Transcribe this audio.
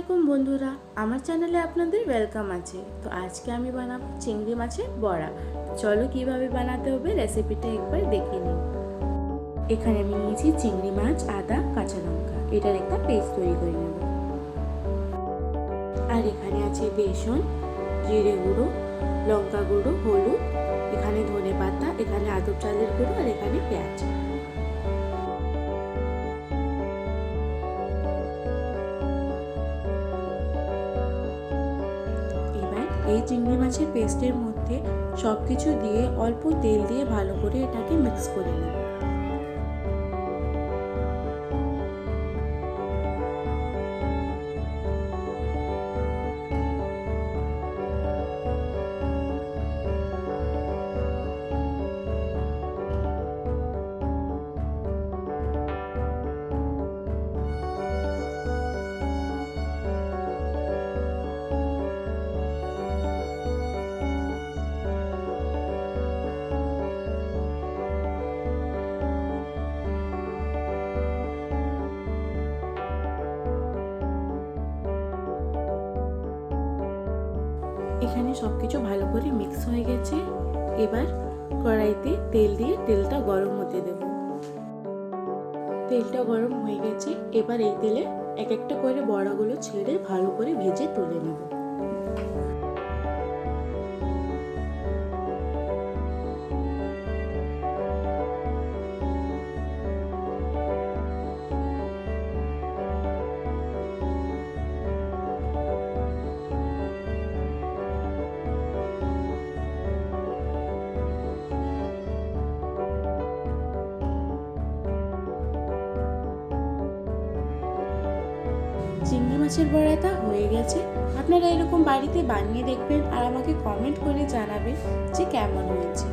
আলাইকুম বন্ধুরা, আমার চ্যানেলে আপনাদের ওয়েলকাম আছে। তো আজকে আমি বানাবো চিংড়ি মাছের বড়া। চলো কিভাবে বানাতে হবে রেসিপিটা একবার দেখে নিন। এখানে আমি নিয়েছি চিংড়ি মাছ, আদা, কাঁচা লঙ্কা। এটার একটা পেস্ট তৈরি করে নেব। আর এখানে আছে বেসন, জিরে গুঁড়ো, লঙ্কা গুঁড়ো, হলুদ, এখানে ধনে পাতা, এখানে আদব চালের গুঁড়ো, আর এখানে পেঁয়াজ। এই চিংড়ি মাছের পেস্টের মধ্যে সব কিছু দিয়ে অল্প তেল দিয়ে ভালো করে এটাকে মিক্স করে নেব। এখানে সব কিছু ভালো করে মিক্স হয়ে গেছে। এবার কড়াইতে তেল দিয়ে তেলটা গরম হতে দেব। তেলটা গরম হয়ে গেছে। এবার এই তেলে এক একটা করে বড়াগুলো ছেড়ে ভালো করে ভেজে তুলে নেব। চিংড়ি মাছের বড়াটা হয়ে গেছে। আপনারা এরকম বাড়িতে বানিয়ে দেখবেন আর আমাকে কমেন্ট করে জানাবেন যে কেমন হয়েছে।